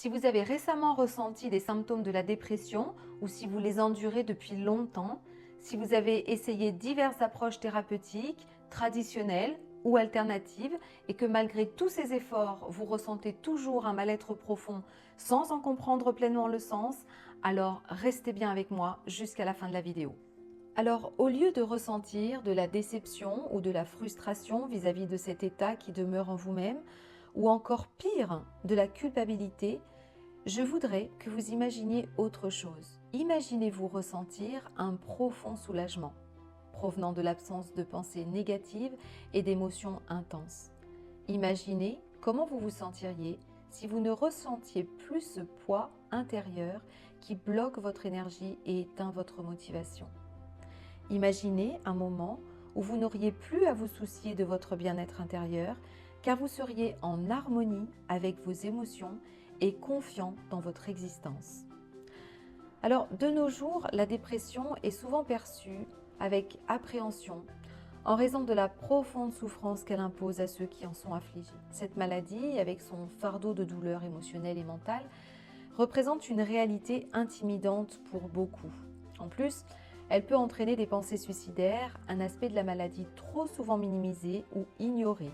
Si vous avez récemment ressenti des symptômes de la dépression ou si vous les endurez depuis longtemps, si vous avez essayé diverses approches thérapeutiques, traditionnelles ou alternatives et que malgré tous ces efforts, vous ressentez toujours un mal-être profond sans en comprendre pleinement le sens, alors restez bien avec moi jusqu'à la fin de la vidéo. Alors, au lieu de ressentir de la déception ou de la frustration vis-à-vis de cet état qui demeure en vous-même, ou encore pire, de la culpabilité, je voudrais que vous imaginiez autre chose. Imaginez-vous ressentir un profond soulagement, provenant de l'absence de pensées négatives et d'émotions intenses. Imaginez comment vous vous sentiriez si vous ne ressentiez plus ce poids intérieur qui bloque votre énergie et éteint votre motivation. Imaginez un moment où vous n'auriez plus à vous soucier de votre bien-être intérieur, car vous seriez en harmonie avec vos émotions et confiant dans votre existence. Alors, de nos jours, la dépression est souvent perçue avec appréhension en raison de la profonde souffrance qu'elle impose à ceux qui en sont affligés. Cette maladie, avec son fardeau de douleurs émotionnelles et mentales, représente une réalité intimidante pour beaucoup. En plus, elle peut entraîner des pensées suicidaires, un aspect de la maladie trop souvent minimisé ou ignoré.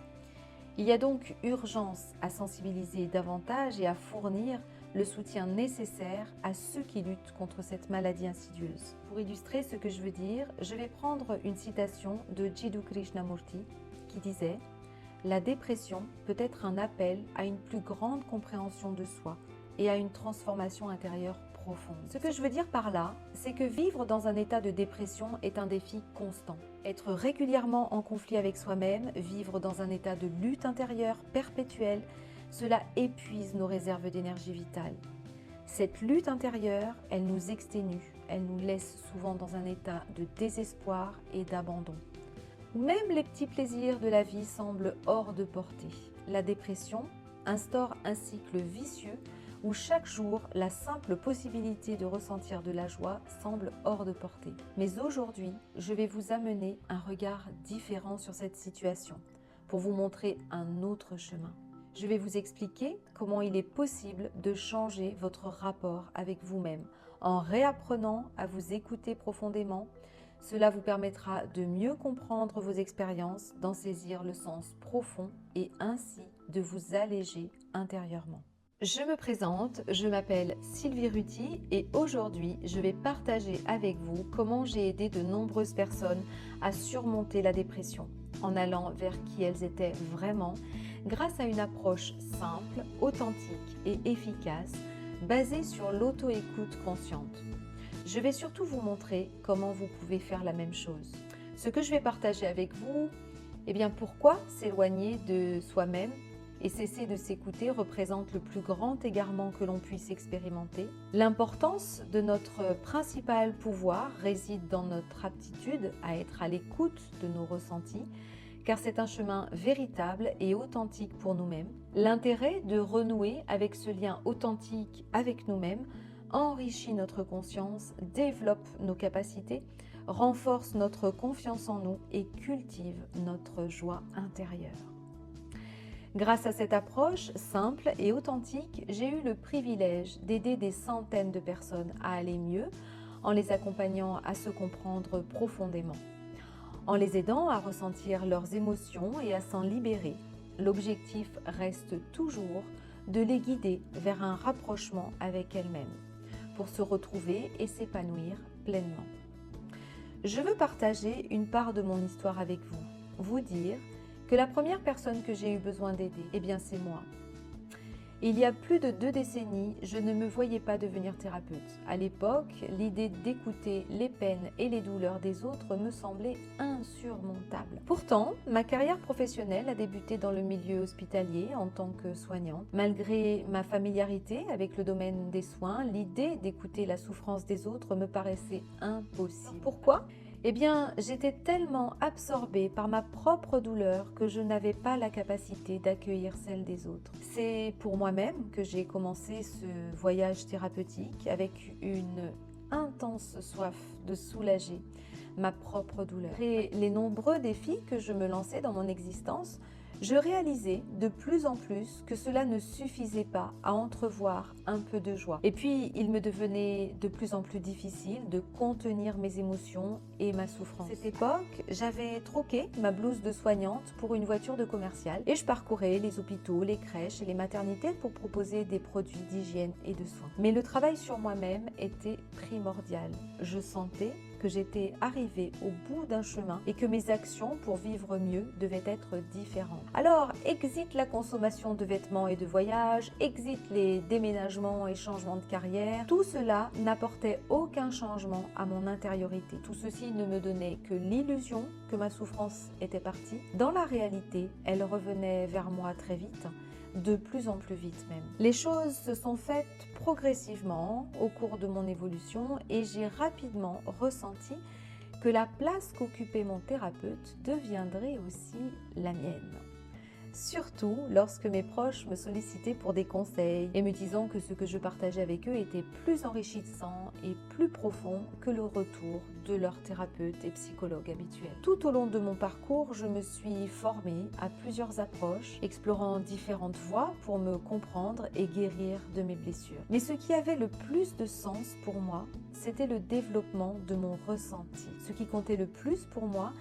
Il y a donc urgence à sensibiliser davantage et à fournir le soutien nécessaire à ceux qui luttent contre cette maladie insidieuse. Pour illustrer ce que je veux dire, je vais prendre une citation de Jiddu Krishnamurti qui disait « La dépression peut être un appel à une plus grande compréhension de soi et à une transformation intérieure profonde. » Ce que je veux dire par là, c'est que vivre dans un état de dépression est un défi constant. Être régulièrement en conflit avec soi-même, vivre dans un état de lutte intérieure perpétuelle, cela épuise nos réserves d'énergie vitale. Cette lutte intérieure, elle nous exténue, elle nous laisse souvent dans un état de désespoir et d'abandon. Même les petits plaisirs de la vie semblent hors de portée. La dépression instaure un cycle vicieux où chaque jour, la simple possibilité de ressentir de la joie semble hors de portée. Mais aujourd'hui, je vais vous amener un regard différent sur cette situation pour vous montrer un autre chemin. Je vais vous expliquer comment il est possible de changer votre rapport avec vous-même en réapprenant à vous écouter profondément. Cela vous permettra de mieux comprendre vos expériences, d'en saisir le sens profond et ainsi de vous alléger intérieurement. Je me présente, je m'appelle Sylvie Ruti et aujourd'hui je vais partager avec vous comment j'ai aidé de nombreuses personnes à surmonter la dépression en allant vers qui elles étaient vraiment grâce à une approche simple, authentique et efficace basée sur l'auto-écoute consciente. Je vais surtout vous montrer comment vous pouvez faire la même chose. Ce que je vais partager avec vous, pourquoi s'éloigner de soi-même et cesser de s'écouter représente le plus grand égarement que l'on puisse expérimenter. L'importance de notre principal pouvoir réside dans notre aptitude à être à l'écoute de nos ressentis, car c'est un chemin véritable et authentique pour nous-mêmes. L'intérêt de renouer avec ce lien authentique avec nous-mêmes enrichit notre conscience, développe nos capacités, renforce notre confiance en nous et cultive notre joie intérieure. Grâce à cette approche simple et authentique, j'ai eu le privilège d'aider des centaines de personnes à aller mieux en les accompagnant à se comprendre profondément. En les aidant à ressentir leurs émotions et à s'en libérer, l'objectif reste toujours de les guider vers un rapprochement avec elles-mêmes pour se retrouver et s'épanouir pleinement. Je veux partager une part de mon histoire avec vous, vous dire que la première personne que j'ai eu besoin d'aider, c'est moi. Il y a plus de 2 décennies, je ne me voyais pas devenir thérapeute. À l'époque, l'idée d'écouter les peines et les douleurs des autres me semblait insurmontable. Pourtant, ma carrière professionnelle a débuté dans le milieu hospitalier en tant que soignante. Malgré ma familiarité avec le domaine des soins, l'idée d'écouter la souffrance des autres me paraissait impossible. Pourquoi ? J'étais tellement absorbée par ma propre douleur que je n'avais pas la capacité d'accueillir celle des autres. C'est pour moi-même que j'ai commencé ce voyage thérapeutique avec une intense soif de soulager ma propre douleur. Et les nombreux défis que je me lançais dans mon existence, Je réalisais de plus en plus que cela ne suffisait pas à entrevoir un peu de joie. Et puis, il me devenait de plus en plus difficile de contenir mes émotions et ma souffrance. À cette époque, j'avais troqué ma blouse de soignante pour une voiture de commercial et je parcourais les hôpitaux, les crèches et les maternités pour proposer des produits d'hygiène et de soins. Mais le travail sur moi-même était primordial. Je sentais que j'étais arrivée au bout d'un chemin et que mes actions pour vivre mieux devaient être différentes. Alors, exit la consommation de vêtements et de voyages, exit les déménagements et changements de carrière. Tout cela n'apportait aucun changement à mon intériorité. Tout ceci ne me donnait que l'illusion que ma souffrance était partie. Dans la réalité, elle revenait vers moi très vite, de plus en plus vite même. Les choses se sont faites progressivement au cours de mon évolution et j'ai rapidement ressenti que la place qu'occupait mon thérapeute deviendrait aussi la mienne. Surtout lorsque mes proches me sollicitaient pour des conseils et me disant que ce que je partageais avec eux était plus enrichissant et plus profond que le retour de leur thérapeute et psychologue habituel. Tout au long de mon parcours, je me suis formée à plusieurs approches, explorant différentes voies pour me comprendre et guérir de mes blessures. Mais ce qui avait le plus de sens pour moi, c'était le développement de mon ressenti. Ce qui comptait le plus pour moi,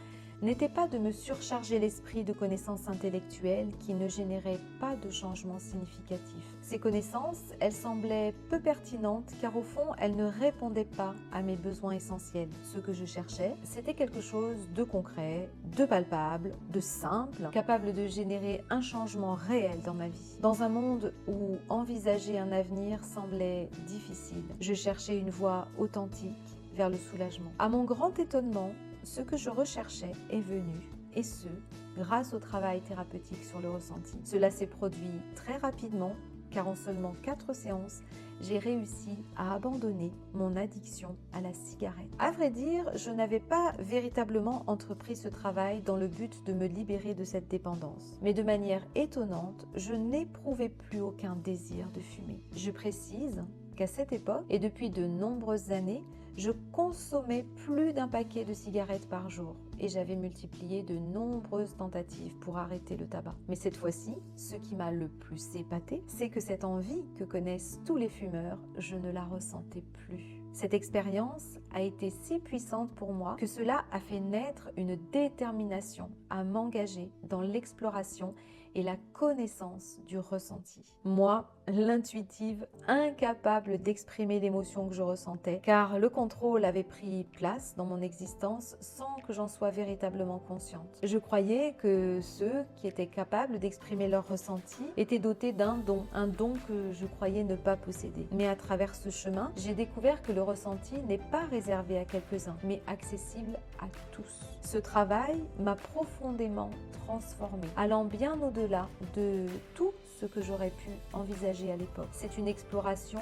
n'était pas de me surcharger l'esprit de connaissances intellectuelles qui ne généraient pas de changement significatif. Ces connaissances, elles semblaient peu pertinentes car au fond, elles ne répondaient pas à mes besoins essentiels. Ce que je cherchais, c'était quelque chose de concret, de palpable, de simple, capable de générer un changement réel dans ma vie. Dans un monde où envisager un avenir semblait difficile, je cherchais une voie authentique vers le soulagement. À mon grand étonnement, ce que je recherchais est venu, et ce, grâce au travail thérapeutique sur le ressenti. Cela s'est produit très rapidement, car en seulement 4 séances, j'ai réussi à abandonner mon addiction à la cigarette. À vrai dire, je n'avais pas véritablement entrepris ce travail dans le but de me libérer de cette dépendance. Mais de manière étonnante, je n'éprouvais plus aucun désir de fumer. Je précise qu'à cette époque, et depuis de nombreuses années, je consommais plus d'un paquet de cigarettes par jour et j'avais multiplié de nombreuses tentatives pour arrêter le tabac. Mais cette fois-ci, ce qui m'a le plus épaté, c'est que cette envie que connaissent tous les fumeurs, je ne la ressentais plus. Cette expérience a été si puissante pour moi que cela a fait naître une détermination à m'engager dans l'exploration et la connaissance du ressenti. Moi, l'intuitive, incapable d'exprimer l'émotion que je ressentais, car le contrôle avait pris place dans mon existence sans que j'en sois véritablement consciente. Je croyais que ceux qui étaient capables d'exprimer leur ressenti étaient dotés d'un don, un don que je croyais ne pas posséder. Mais à travers ce chemin, j'ai découvert que le ressenti n'est pas réservé à quelques-uns, mais accessible à tous. Ce travail m'a profondément transformée, allant bien au-delà de tout ce que j'aurais pu envisager à l'époque. C'est une exploration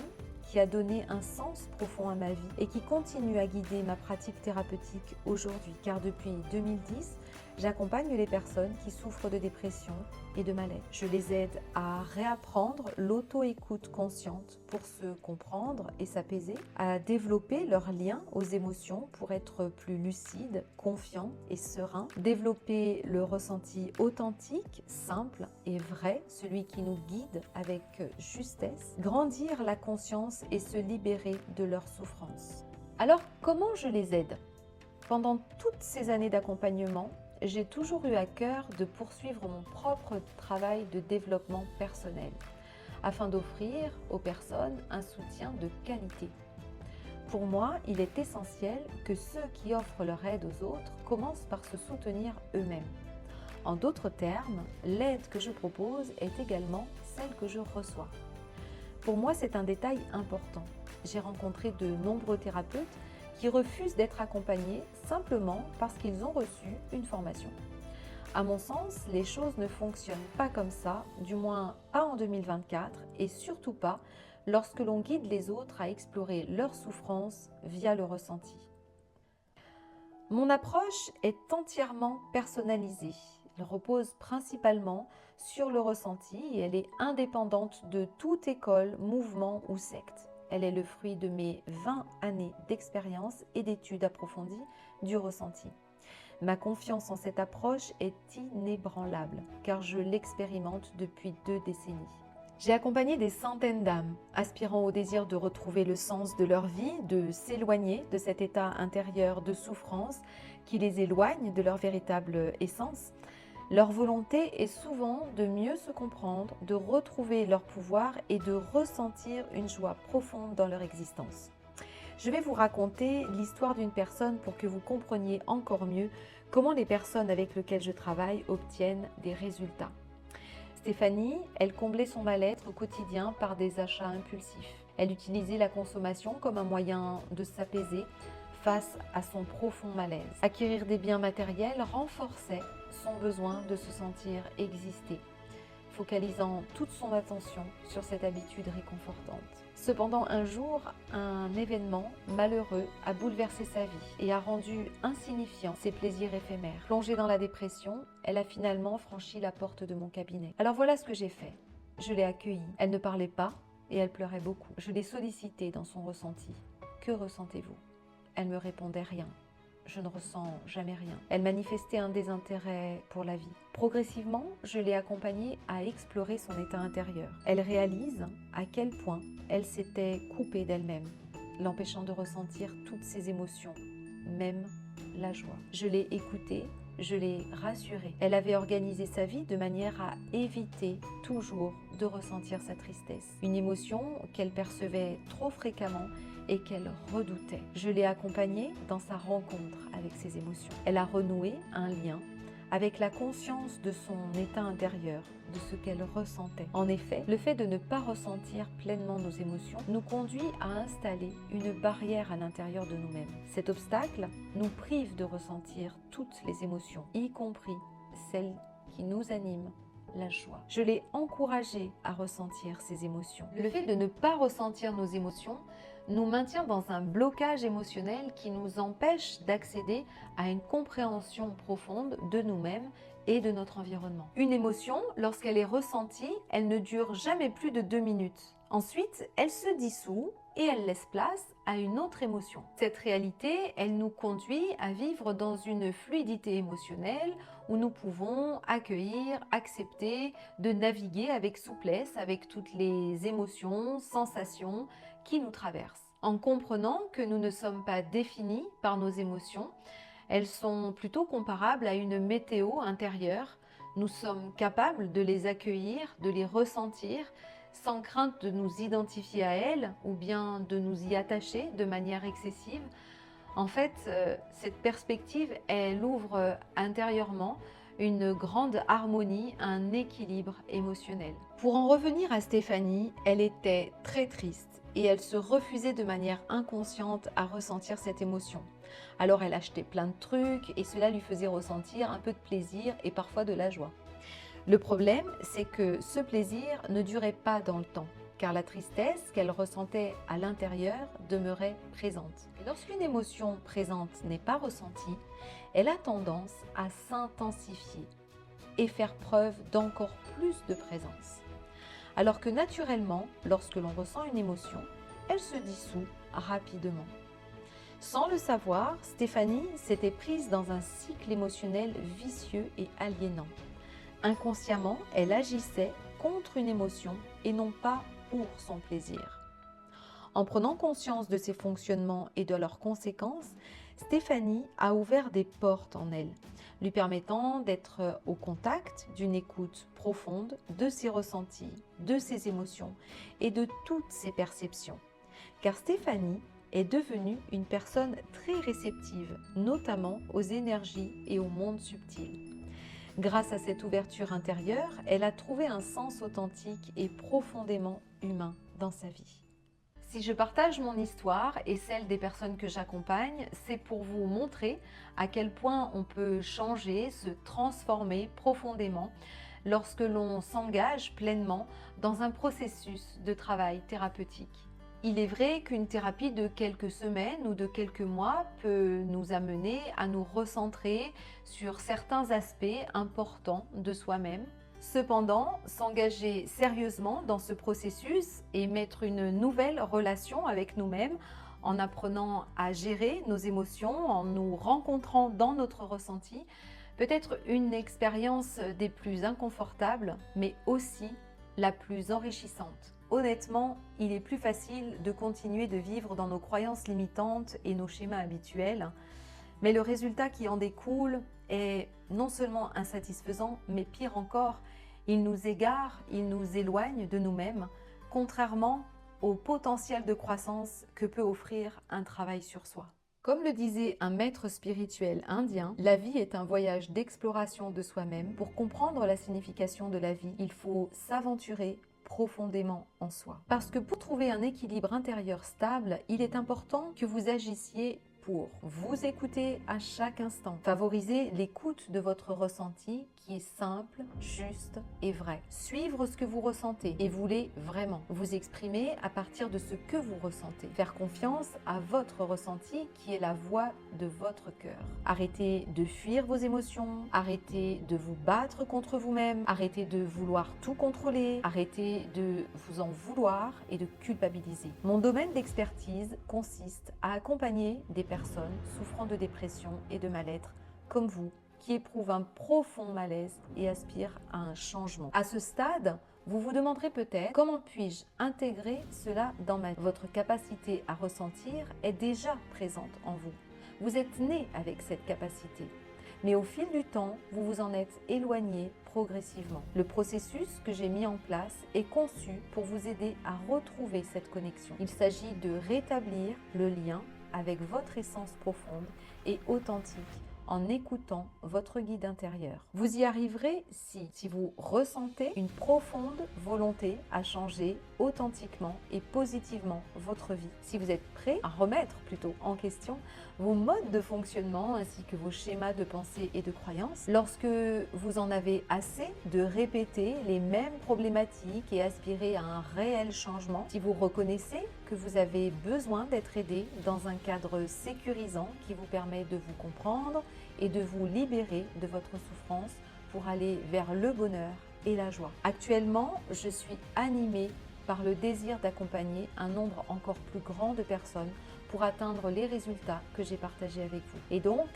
qui a donné un sens profond à ma vie et qui continue à guider ma pratique thérapeutique aujourd'hui, car depuis 2010, j'accompagne les personnes qui souffrent de dépression et de mal-être. Je les aide à réapprendre l'auto-écoute consciente pour se comprendre et s'apaiser, à développer leur lien aux émotions pour être plus lucide, confiant et serein, développer le ressenti authentique, simple et vrai, celui qui nous guide avec justesse, grandir la conscience et se libérer de leur souffrance. Alors, comment je les aide ? Pendant toutes ces années d'accompagnement, j'ai toujours eu à cœur de poursuivre mon propre travail de développement personnel afin d'offrir aux personnes un soutien de qualité. Pour moi, il est essentiel que ceux qui offrent leur aide aux autres commencent par se soutenir eux-mêmes. En d'autres termes, l'aide que je propose est également celle que je reçois. Pour moi, c'est un détail important. J'ai rencontré de nombreux thérapeutes qui refusent d'être accompagnés simplement parce qu'ils ont reçu une formation. À mon sens, les choses ne fonctionnent pas comme ça, du moins pas en 2024 et surtout pas lorsque l'on guide les autres à explorer leur souffrance via le ressenti. Mon approche est entièrement personnalisée. Elle repose principalement sur le ressenti et elle est indépendante de toute école, mouvement ou secte. Elle est le fruit de mes 20 années d'expérience et d'études approfondies du ressenti. Ma confiance en cette approche est inébranlable, car je l'expérimente depuis 2 décennies. J'ai accompagné des centaines d'âmes aspirant au désir de retrouver le sens de leur vie, de s'éloigner de cet état intérieur de souffrance qui les éloigne de leur véritable essence. Leur volonté est souvent de mieux se comprendre, de retrouver leur pouvoir et de ressentir une joie profonde dans leur existence. Je vais vous raconter l'histoire d'une personne pour que vous compreniez encore mieux comment les personnes avec lesquelles je travaille obtiennent des résultats. Stéphanie, elle comblait son mal-être au quotidien par des achats impulsifs. Elle utilisait la consommation comme un moyen de s'apaiser face à son profond malaise. Acquérir des biens matériels renforçait son besoin de se sentir exister, focalisant toute son attention sur cette habitude réconfortante. Cependant, un jour, un événement malheureux a bouleversé sa vie et a rendu insignifiants ses plaisirs éphémères. Plongée dans la dépression, elle a finalement franchi la porte de mon cabinet. Alors voilà ce que j'ai fait. Je l'ai accueillie. Elle ne parlait pas et elle pleurait beaucoup. Je l'ai sollicitée dans son ressenti. Que ressentez-vous ? Elle me répondait rien. Je ne ressens jamais rien. Elle manifestait un désintérêt pour la vie. Progressivement, je l'ai accompagnée à explorer son état intérieur. Elle réalise à quel point elle s'était coupée d'elle-même, l'empêchant de ressentir toutes ses émotions, même la joie. Je l'ai écoutée, je l'ai rassurée. Elle avait organisé sa vie de manière à éviter toujours de ressentir sa tristesse, une émotion qu'elle percevait trop fréquemment et qu'elle redoutait. Je l'ai accompagnée dans sa rencontre avec ses émotions. Elle a renoué un lien avec la conscience de son état intérieur, de ce qu'elle ressentait. En effet, le fait de ne pas ressentir pleinement nos émotions nous conduit à installer une barrière à l'intérieur de nous-mêmes. Cet obstacle nous prive de ressentir toutes les émotions, y compris celles qui nous animent, la joie. Je l'ai encouragée à ressentir ses émotions. Le fait de ne pas ressentir nos émotions nous maintient dans un blocage émotionnel qui nous empêche d'accéder à une compréhension profonde de nous-mêmes et de notre environnement. Une émotion, lorsqu'elle est ressentie, elle ne dure jamais plus de 2 minutes. Ensuite, elle se dissout et elle laisse place à une autre émotion. Cette réalité, elle nous conduit à vivre dans une fluidité émotionnelle où nous pouvons accueillir, accepter, de naviguer avec souplesse avec toutes les émotions, sensations qui nous traversent. En comprenant que nous ne sommes pas définis par nos émotions, elles sont plutôt comparables à une météo intérieure. Nous sommes capables de les accueillir, de les ressentir, sans crainte de nous identifier à elles ou bien de nous y attacher de manière excessive. En fait, cette perspective, elle ouvre intérieurement une grande harmonie, un équilibre émotionnel. Pour en revenir à Stéphanie, elle était très triste et elle se refusait de manière inconsciente à ressentir cette émotion. Alors elle achetait plein de trucs et cela lui faisait ressentir un peu de plaisir et parfois de la joie. Le problème, c'est que ce plaisir ne durait pas dans le temps, car la tristesse qu'elle ressentait à l'intérieur demeurait présente. Et lorsqu'une émotion présente n'est pas ressentie, elle a tendance à s'intensifier et faire preuve d'encore plus de présence. Alors que naturellement, lorsque l'on ressent une émotion, elle se dissout rapidement. Sans le savoir, Stéphanie s'était prise dans un cycle émotionnel vicieux et aliénant. Inconsciemment, elle agissait contre une émotion et non pas pour son plaisir. En prenant conscience de ces fonctionnements et de leurs conséquences, Stéphanie a ouvert des portes en elle, lui permettant d'être au contact d'une écoute profonde de ses ressentis, de ses émotions et de toutes ses perceptions. Car Stéphanie est devenue une personne très réceptive, notamment aux énergies et au monde subtil. Grâce à cette ouverture intérieure, elle a trouvé un sens authentique et profondément humain dans sa vie. Si je partage mon histoire et celle des personnes que j'accompagne, c'est pour vous montrer à quel point on peut changer, se transformer profondément lorsque l'on s'engage pleinement dans un processus de travail thérapeutique. Il est vrai qu'une thérapie de quelques semaines ou de quelques mois peut nous amener à nous recentrer sur certains aspects importants de soi-même. Cependant, s'engager sérieusement dans ce processus et mettre une nouvelle relation avec nous-mêmes en apprenant à gérer nos émotions, en nous rencontrant dans notre ressenti, peut être une expérience des plus inconfortables, mais aussi la plus enrichissante. Honnêtement, il est plus facile de continuer de vivre dans nos croyances limitantes et nos schémas habituels, mais le résultat qui en découle est non seulement insatisfaisant, mais pire encore, il nous égare, il nous éloigne de nous-mêmes, contrairement au potentiel de croissance que peut offrir un travail sur soi. Comme le disait un maître spirituel indien, la vie est un voyage d'exploration de soi-même. Pour comprendre la signification de la vie, il faut s'aventurer profondément en soi. Parce que pour trouver un équilibre intérieur stable, il est important que vous agissiez pour vous écouter à chaque instant. Favorisez l'écoute de votre ressenti qui est simple, juste et vrai. Suivre ce que vous ressentez et voulez vraiment. Vous exprimer à partir de ce que vous ressentez. Faire confiance à votre ressenti qui est la voix de votre cœur. Arrêtez de fuir vos émotions. Arrêtez de vous battre contre vous-même. Arrêtez de vouloir tout contrôler. Arrêtez de vous en vouloir et de culpabiliser. Mon domaine d'expertise consiste à accompagner des personnes souffrant de dépression et de mal-être comme vous, qui éprouvent un profond malaise et aspirent à un changement. À ce stade, vous vous demanderez peut-être comment puis-je intégrer cela dans ma vie. Votre capacité à ressentir est déjà présente en vous. Vous êtes né avec cette capacité. Mais au fil du temps, vous vous en êtes éloigné progressivement. Le processus que j'ai mis en place est conçu pour vous aider à retrouver cette connexion. Il s'agit de rétablir le lien avec votre essence profonde et authentique en écoutant votre guide intérieur. Vous y arriverez si vous ressentez une profonde volonté à changer authentiquement et positivement votre vie. Si vous êtes prêt à remettre plutôt en question vos modes de fonctionnement ainsi que vos schémas de pensée et de croyances. Lorsque vous en avez assez de répéter les mêmes problématiques et aspirer à un réel changement, si vous reconnaissez que vous avez besoin d'être aidé dans un cadre sécurisant qui vous permet de vous comprendre et de vous libérer de votre souffrance pour aller vers le bonheur et la joie. Actuellement, je suis animée par le désir d'accompagner un nombre encore plus grand de personnes pour atteindre les résultats que j'ai partagés avec vous. Et donc,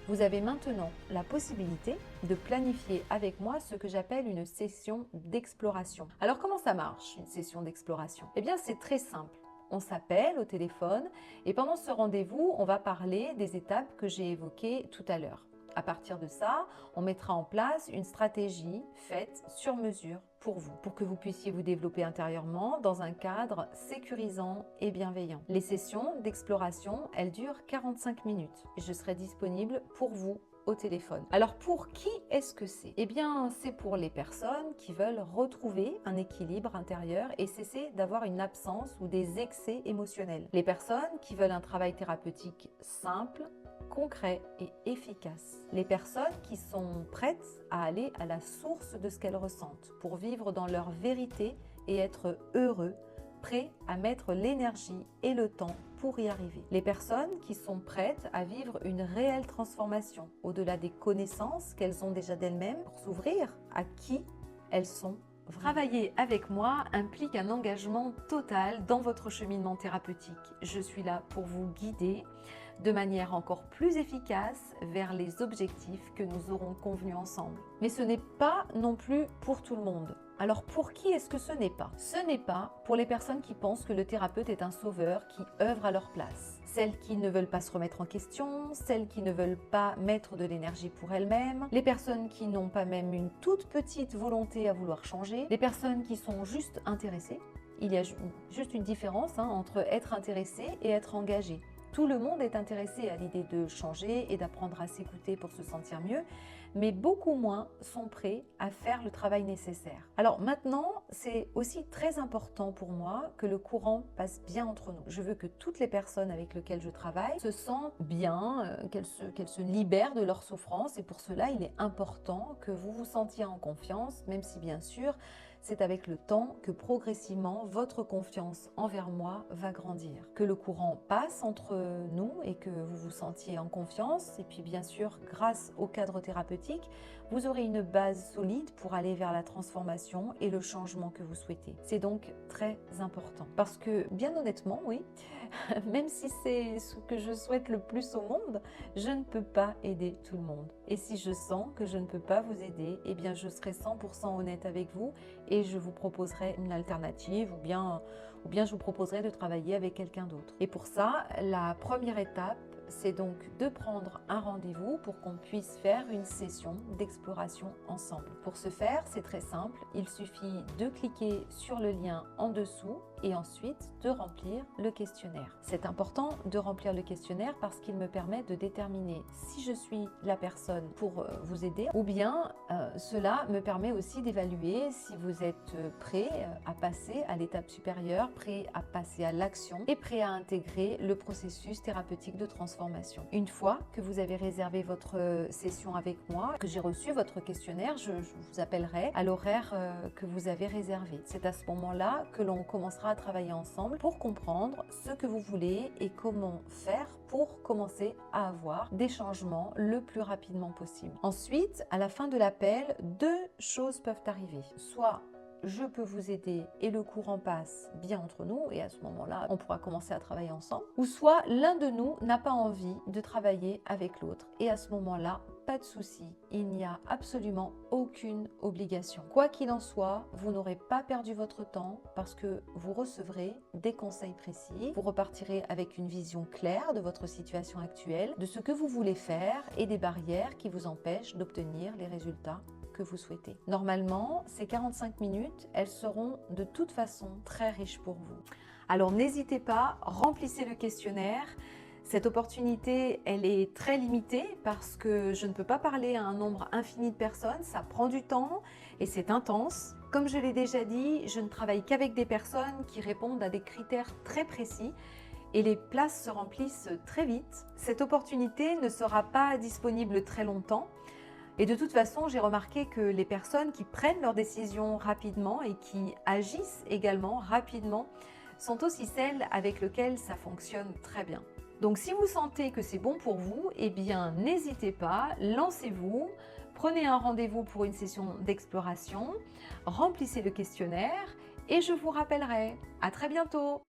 vous avez maintenant la possibilité de planifier avec moi ce que j'appelle une session d'exploration. Alors comment ça marche, une session d'exploration? Eh bien, c'est très simple. On s'appelle au téléphone et pendant ce rendez-vous, on va parler des étapes que j'ai évoquées tout à l'heure. À partir de ça, on mettra en place une stratégie faite sur mesure pour vous, pour que vous puissiez vous développer intérieurement dans un cadre sécurisant et bienveillant. Les sessions d'exploration, elles durent 45 minutes et je serai disponible pour vous au téléphone. Alors pour qui est-ce que c'est? Eh bien, c'est pour les personnes qui veulent retrouver un équilibre intérieur et cesser d'avoir une absence ou des excès émotionnels. Les personnes qui veulent un travail thérapeutique simple, concret et efficace. Les personnes qui sont prêtes à aller à la source de ce qu'elles ressentent pour vivre dans leur vérité et être heureux, prêts à mettre l'énergie et le temps pour y arriver. Les personnes qui sont prêtes à vivre une réelle transformation au-delà des connaissances qu'elles ont déjà d'elles-mêmes pour s'ouvrir à qui elles sont. Travailler avec moi implique un engagement total dans votre cheminement thérapeutique. Je suis là pour vous guider de manière encore plus efficace vers les objectifs que nous aurons convenus ensemble. Mais ce n'est pas non plus pour tout le monde. Alors pour qui est-ce que ce n'est pas? Ce n'est pas pour les personnes qui pensent que le thérapeute est un sauveur qui œuvre à leur place. Celles qui ne veulent pas se remettre en question, celles qui ne veulent pas mettre de l'énergie pour elles-mêmes, les personnes qui n'ont pas même une toute petite volonté à vouloir changer, les personnes qui sont juste intéressées. Il y a juste une différence entre être intéressé et être engagé. Tout le monde est intéressé à l'idée de changer et d'apprendre à s'écouter pour se sentir mieux, mais beaucoup moins sont prêts à faire le travail nécessaire. Alors maintenant, c'est aussi très important pour moi que le courant passe bien entre nous. Je veux que toutes les personnes avec lesquelles je travaille se sentent bien, qu'elles se libèrent de leur souffrance et pour cela, il est important que vous vous sentiez en confiance, même si bien sûr, c'est avec le temps que progressivement votre confiance envers moi va grandir. Que le courant passe entre nous et que vous vous sentiez en confiance. Et puis bien sûr, grâce au cadre thérapeutique, vous aurez une base solide pour aller vers la transformation et le changement que vous souhaitez. C'est donc très important. Parce que bien honnêtement, oui, même si c'est ce que je souhaite le plus au monde, je ne peux pas aider tout le monde. Et si je sens que je ne peux pas vous aider, eh bien je serai 100% honnête avec vous et je vous proposerai une alternative ou bien je vous proposerai de travailler avec quelqu'un d'autre. Et pour ça, la première étape, c'est donc de prendre un rendez-vous pour qu'on puisse faire une session d'exploration ensemble. Pour ce faire, c'est très simple, il suffit de cliquer sur le lien en dessous et ensuite de remplir le questionnaire. C'est important de remplir le questionnaire parce qu'il me permet de déterminer si je suis la personne pour vous aider ou bien cela me permet aussi d'évaluer si vous êtes prêt à passer à l'étape supérieure, prêt à passer à l'action et prêt à intégrer le processus thérapeutique de transformation. Une fois que vous avez réservé votre session avec moi, que j'ai reçu votre questionnaire, je vous appellerai à l'horaire que vous avez réservé. C'est à ce moment-là que l'on commencera à travailler ensemble pour comprendre ce que vous voulez et comment faire pour commencer à avoir des changements le plus rapidement possible. Ensuite, à la fin de l'appel, deux choses peuvent arriver. Soit je peux vous aider et le courant passe bien entre nous et à ce moment-là, on pourra commencer à travailler ensemble. Ou soit l'un de nous n'a pas envie de travailler avec l'autre et à ce moment-là, pas de souci, il n'y a absolument aucune obligation. Quoi qu'il en soit, vous n'aurez pas perdu votre temps parce que vous recevrez des conseils précis. Vous repartirez avec une vision claire de votre situation actuelle, de ce que vous voulez faire et des barrières qui vous empêchent d'obtenir les résultats que vous souhaitez. Normalement, ces 45 minutes, elles seront de toute façon très riches pour vous. Alors n'hésitez pas, remplissez le questionnaire. Cette opportunité, elle est très limitée parce que je ne peux pas parler à un nombre infini de personnes, ça prend du temps et c'est intense. Comme je l'ai déjà dit, je ne travaille qu'avec des personnes qui répondent à des critères très précis et les places se remplissent très vite. Cette opportunité ne sera pas disponible très longtemps. Et de toute façon, j'ai remarqué que les personnes qui prennent leurs décisions rapidement et qui agissent également rapidement sont aussi celles avec lesquelles ça fonctionne très bien. Donc si vous sentez que c'est bon pour vous, eh bien n'hésitez pas, lancez-vous, prenez un rendez-vous pour une session d'exploration, remplissez le questionnaire et je vous rappellerai. À très bientôt!